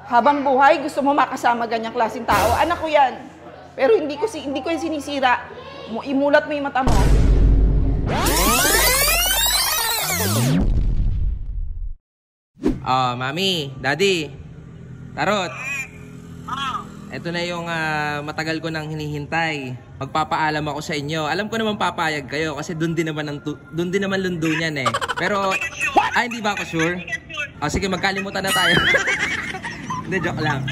Habang buhay, gusto mo makasama ganyang klaseng tao. Anak ko yan. Pero hindi ko yan sinisira. Imulat mo yung mata mo. Mami, Daddy, Tarot. Ito na yung matagal ko nang hinihintay. Magpapaalam ako sa inyo. Alam ko naman papayag kayo kasi doon din naman lundo niyan eh. Pero, hindi ba ako sure? Sige, magkalimutan na tayo. Hindi, joke lang.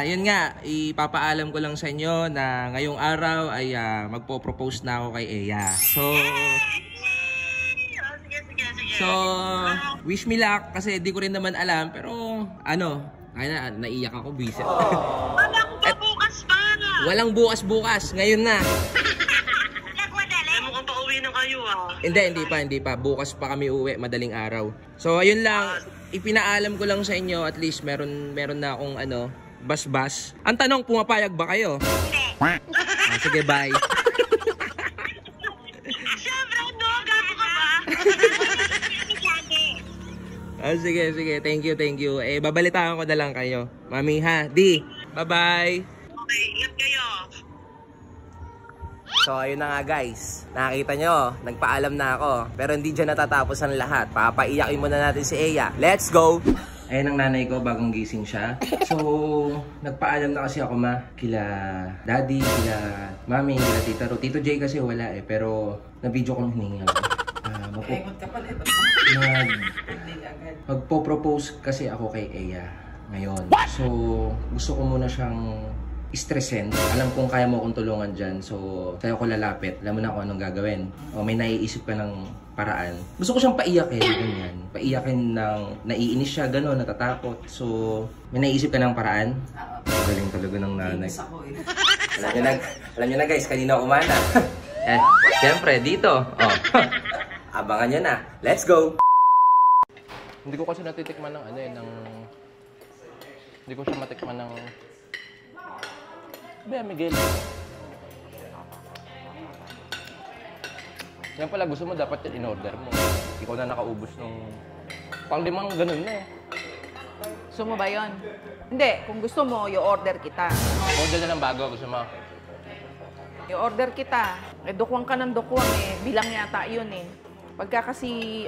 Yun nga, ipapaalam ko lang sa inyo na ngayong araw ay magpo-propose na ako kay Eya. So, wish me luck kasi di ko rin naman alam. Pero, naiyak ako, busy. Walang bukas pa na. Walang bukas-bukas. Ngayon na. Nagmadali? Mukhang pa-uwi na kayo Hindi pa. Bukas pa kami uwi, madaling araw. So, ayun lang. Ipinaalam ko lang sa inyo, at least meron na akong bas-bas. Ang tanong, pumapayag ba kayo? Hindi. Sige, bye. Siyempre, no? Gago ka ba? Sige. Thank you. Babalitaan ko na lang kayo. Mami, ha? Di. Bye-bye. Okay, ingat kayo. So, ayun na nga guys. Nakita nyo, nagpaalam na ako. Pero hindi dyan natatapos ang lahat. Papaiyakin muna natin si Eya. Let's go! Ayun ang nanay ko, bagong gising siya. So, nagpaalam na kasi ako kila Daddy, kila Mami, kila Tita Ro. Tito Jay kasi wala eh. Pero, na-video ko nung hiningi ako. Magpo-propose kasi ako kay Eya ngayon. So, gusto ko muna siyang stressin. Alam kong kaya mo akong tulungan dyan. So, tayo ko lalapit. Alam mo na kung anong gagawin. O may naiisip ka ng paraan. Gusto ko siyang paiyakin. Ganyan. Paiyakin ng naiinis siya, gano'n, natatakot. So, may naiisip ka ng paraan? Galing talaga ng nanay. Alam nyo na guys, kanina umana. Siyempre, dito. Abangan nyo na. Let's go! Hindi ko kasi natitikman ng hindi ko siya matikman ng Miguel. Yan pala, gusto mo dapat yan in-order mo. Ikaw na nakaubos ng pang-limang ganun na eh. Gusto mo ba yun? Hindi. Kung gusto mo, i-order kita. Order na ng bago, gusto mo? I-order kita. Dukwang ka ng dukwang eh. Bilang yata yun eh. Pagka kasi,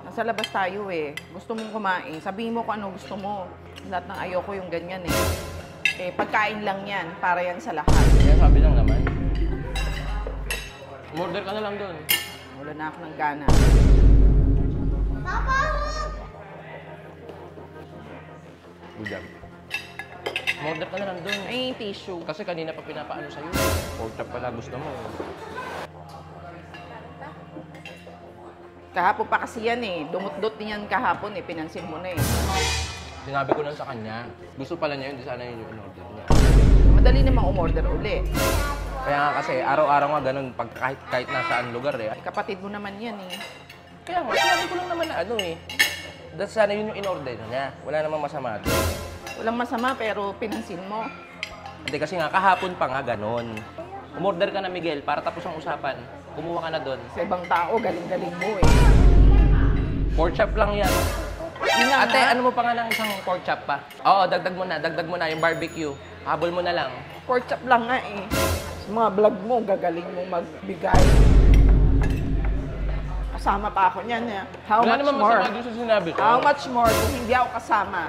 nasa labas tayo eh. Gusto mong kumain. Sabihin mo kung ano gusto mo. Lahat ng ayoko yung ganyan eh. Pagkain lang yan. Para yan sa lahat. Yan, sabi lang naman. Order ka na lang doon. Wala na ako ng gana. Papa! Good job. Order ka na lang doon. Ay, tissue. Kasi kanina pa pinapaano sa'yo. Pork chop pala gusto mo. Kahapon pa kasi yan eh. Dumut-dot din yan kahapon eh. Pinansin mo na eh. Sinabi ko lang sa kanya. Gusto pala niya yun, di sana yun yung in-order niya. Madali namang umorder uli. Kaya nga kasi, araw-araw nga ganun, kahit nasaan lugar eh. Kapatid mo naman yan eh. Kaya nga, sinabi ko lang naman na eh. Dahil sana yun yung in-order niya. Wala namang masama doon. Walang masama pero pinansin mo. Hindi kasi nga, kahapon pa nga ganun. Umorder ka na, Miguel, para tapos ang usapan. Kumuha ka na doon. Sa ibang tao, galing-galing mo eh. Pork chop lang yan. Ate, ano mo pa nga ng isang pork chop pa? Oo, dagdag mo na yung barbecue. Habol mo na lang. Pork chop lang nga eh. Sa mga vlog mo, gagaling mo magbigay. Kasama pa ako niyan eh. How Wala much naman more? masama doon sa sinabi ko. How much more kung hindi ako kasama?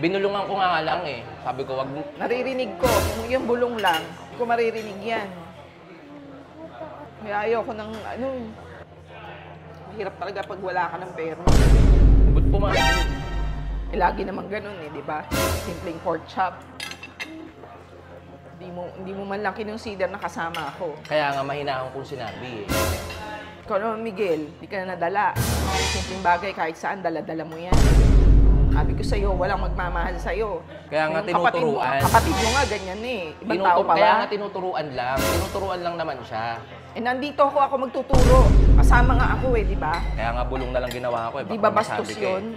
Binulungan ko nga lang eh. Sabi ko, wag mo. Naririnig ko. Kung yung bulong lang, hindi ko maririnig yan. Kaya ayoko ng hirap talaga pag wala ka ng pera. Ba't pumasok? Lagi naman ganun eh, di ba? Simpleng pork chop. Hindi mo man lang kinonsider na kasama ako. Kaya nga mahinahon kong sinabi eh. Ikaw naman, Miguel, di ka na nadala. Simpleng bagay, kahit saan, dala-dala mo yan. Sabi ko sa'yo, walang magmamahal sa'yo. Kaya nga Yung tinuturuan. Kapatid mo nga, ganyan eh. Ibang tao pa ba? Kaya nga tinuturuan lang. Tinuturuan lang naman siya. Nandito ako magtuturo. Kasama nga ako eh, di ba? Kaya nga bulong na lang ginawa ko eh. Di ba bastos yun?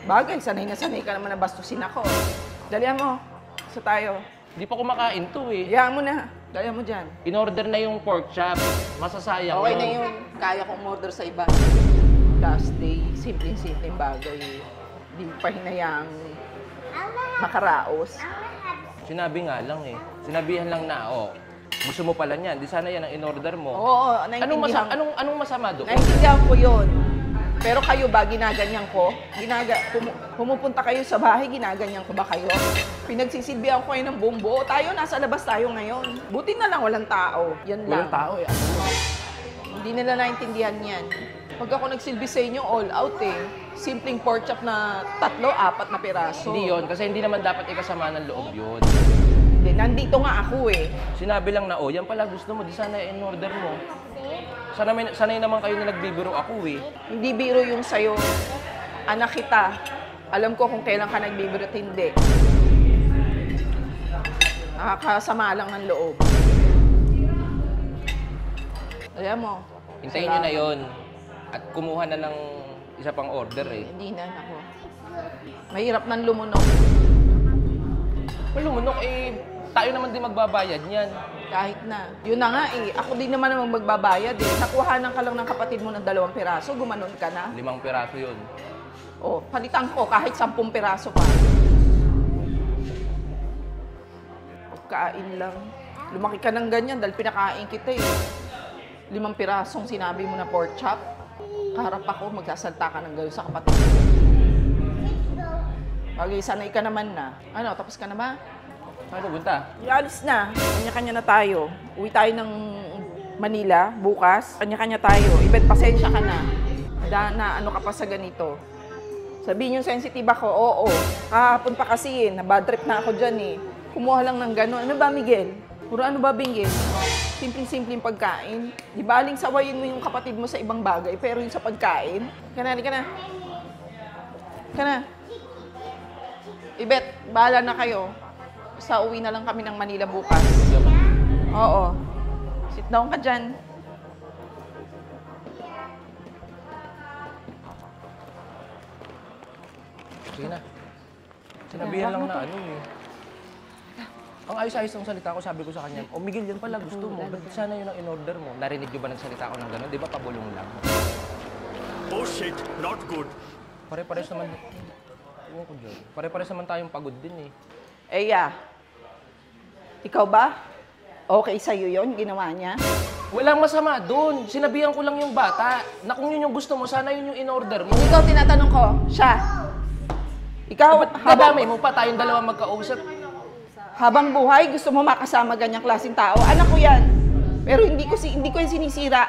Bagay, sanay na sanay ka naman na bastusin ako. Dalihan mo. Isa tayo. Di pa kumakain to eh. Hayaan mo na. Dalihan mo dyan. In-order na yung pork chop. Masasayang. Okay na yun. Kaya kong order sa iba. Last day, simpleng-simpleng bagay. Di mo pa hinayang makaraos. Sinabi nga lang eh. Sinabihan lang na, gusto mo pala niyan. Di sana yan ang in-order mo. Oo, naintindihan. Anong masama doon? Naintindihan ko yun. Pero kayo ba, ginaganyan ko? Pumupunta kayo sa bahay, ginaganyan ko ba kayo? Pinagsisilbihan ko kayo ng buong buo. Tayo, nasa labas tayo ngayon. Buti na lang walang tao. Yan lang. Walang tao eh. Hindi nila naintindihan yan. Pag ako nagsilbi sa inyo, all out eh. Simpleng pork chop na 3, 4 na piraso. Hindi yun, kasi hindi naman dapat ikasama ng loob yun. Hindi, nandito nga ako eh. Sinabi lang na, yan pala gusto mo, di sana in-order mo. Sanay naman kayo na nagbibiro ako eh. Hindi biro yung sa'yo. Anak kita. Alam ko kung kailan ka nagbibiro at hindi. Nakakasama lang ng loob. Alam mo. Hintayin nyo na yun. At kumuha na ng isa pang order eh. Hindi na, ako. Mahirap nang lumunok. Lumunok eh, tayo naman din magbabayad niyan. Kahit na. Yun na nga eh. Ako din naman ang magbabayad eh. Nakuhanan ka lang ng kapatid mo ng 2 piraso, gumanon ka na. 5 piraso yun. Palitan ko kahit 10 piraso pa. Pagkain lang. Lumaki ka ng ganyan dahil pinakain kita eh. 5 pirasong sinabi mo na pork chop. Kaharap ako, magsasalta ka ng gano'n sa kapatid mo. Bagay, sanay ka naman na. Ano, tapos ka na ba? Saan pupunta? Alis na. Kanya-kanya na tayo. Uwi tayo ng Manila bukas. Kanya-kanya tayo. Ibet, pasensya ka na. Na ano ka pa sa ganito. Sabihin yung sensitive ako, oo. Kahapon pa kasi na bad trip na ako dyan eh. Kumuha lang ng gano'n. Ano ba, Miguel? Puro ano ba, Miguel? Simpleng-simpleng pagkain. Di ba, aling sawayin mo yung kapatid mo sa ibang bagay, pero yung sa pagkain, ka na. Ibet, bahala na kayo. Basta uwi na lang kami ng Manila bukas. Oo. Sit down ka dyan. Sige na. Sinabihan lang na ano eh. Ang ayos-ayos ng salita ko, sabi ko sa kanya, Miguel, yan pala gusto mo. Ba't sana yun ang in-order mo? Narinig nyo ba nagsalita ko ng gano'n? Di ba pabulong lang? Oh shit, not good. Pare-pares naman. Ewan ko dyan. Pare-pares naman tayong pagod din eh. Eya, ikaw ba? Okay sa'yo yun, ginawa niya? Walang masama doon. Sinabihan ko lang yung bata na kung yun yung gusto mo, sana yun yung in-order mo. Ikaw tinatanong ko, siya. Ikaw, Nadamay mo pa tayong dalawa magkausap. habang buhay, gusto mo makasama ganyang klaseng tao. Anak ko yan. Pero hindi ko yung sinisira.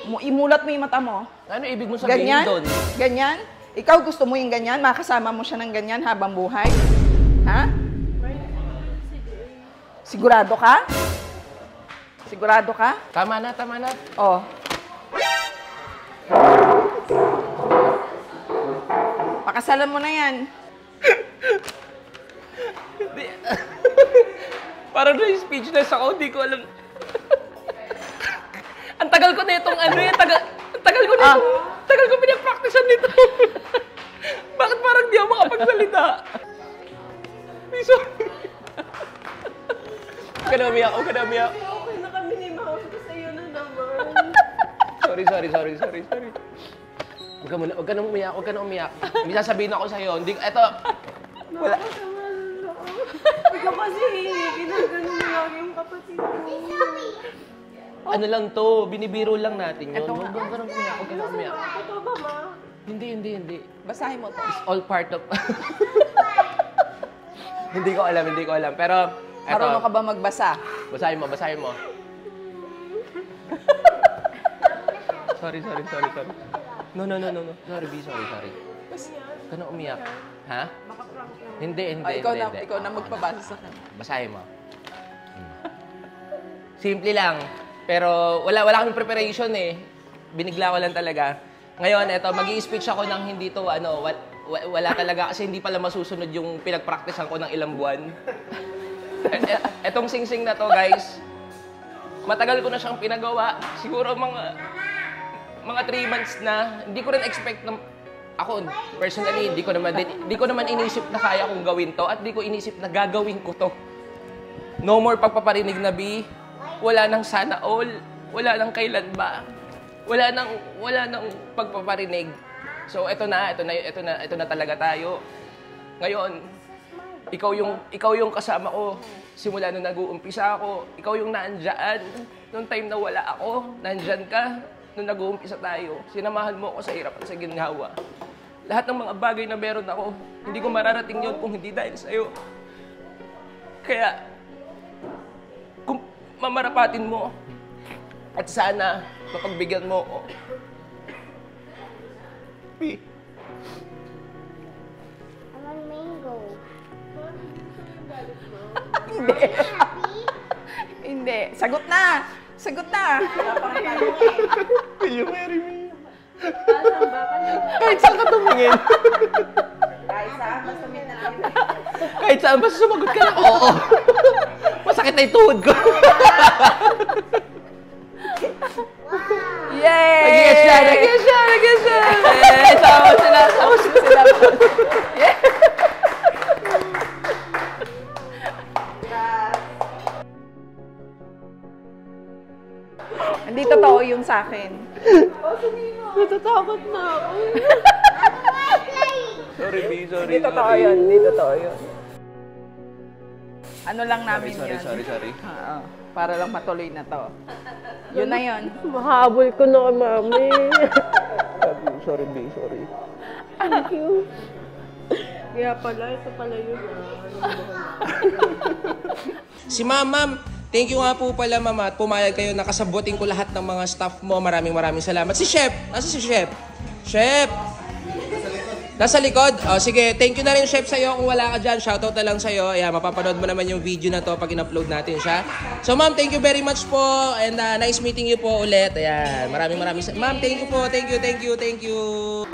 Imulat mo yung mata mo. Ano ibig mo sabihin Ganyan? doon? Ganyan? Ikaw gusto mo yung ganyan? Makasama mo siya ng ganyan habang buhay? Ha? Sigurado ka? Sigurado ka? Tama na. Oh. Pakasalan mo na yan. Parang na-speechless ako, di ko alam. Ang tagal ko na itong ano yan, tagal ko pinag-practicean nito. Bakit parang di ako makapagsalita? Ay, sorry. Huwag ka na umiyak. Okay na kami ni Mama sa'yo na naman. Sorry. Huwag ka na umiyak. May sasabihin ako sa'yo. Eto, wala. Ikaw kasi, ginagano mo lang yung kapatid mo. Ano lang to, binibiro lang natin yun. Eto Huwag nga. ka na umiyak. Ito ba, Ma? Hindi. Basahin mo to. It's all part of... Hindi ko alam. Pero, eto. Marunong ka ba magbasa? Basahin mo. Sorry. No. Sorry, B. Sorry. Ka na umiyak. Ha? Hindi. Ikaw na magpabasa sa kanya. Basahin mo. Simple lang. Pero wala kaming preparation eh. Binigla ko lang talaga. Ngayon, eto, mag-i-speech ako ng hindi to, wala talaga kasi hindi pala masusunod yung pinag-practicean ko ng ilang buwan. Etong sing-sing na to, guys, matagal ko na siyang pinagawa. Siguro mga 3 months na. Hindi ko rin expect na ako, personally, di ko naman inisip na kaya kong gawin to at di ko inisip na gagawin ko to. No more pagpaparinig na B. Wala nang sana all. Wala nang kailan ba. Wala nang pagpaparinig. So, ito na talaga tayo. Ngayon, Ikaw yung kasama ko simula nung nag-uumpisa ako. Ikaw yung naandyan. Nung time na wala ako, nandyan ka. Nung nag-uumpisa tayo, sinamahan mo ako sa hirap at sa ginhawa. Lahat ng mga bagay na meron ako, hindi ko mararating yun kung hindi dahil sa'yo. Kaya, kung mamarapatin mo, at sana mapagbigyan mo ako. P. I want mango. Hindi. Hindi. Sagot na! Sagot na! Wala pang tanong eh. Will you marry me? Asan ba ka na? Kahit saan ka tumingin. Kahit saan, basta may nakita. Kahit saan, basta sumagot ka lang, oo. Masakit na yung tuhod ko. Yay! Nag-guess siya! Eh, sama sila. Yeah. Hindi totoo yung sa akin. Natatakot na ako. Sorry, B. Sorry. Hindi totoo yun. Hindi totoo yun. Ano lang namin yun. Sorry. Oo. Para lang matuloy na to. Yun na yun. Mahabol ko na kay mami. Sorry, B. Sorry. Thank you. Kaya pala, ito pala yun. Si ma'am, thank you nga po pala, ma'am, at pumayag kayo. Nakasabutin ko lahat ng mga staff mo. Maraming salamat. Si Chef! Nasa si Chef? Chef! Nasa likod? O, sige. Thank you na rin, Chef, sa'yo. Kung wala ka dyan, shoutout na lang sa'yo. Ayan, mapapanood mo naman yung video na to pag in-upload natin siya. So, ma'am, thank you very much po. And nice meeting you po ulit. Ayan, maraming ma'am, thank you po. Thank you.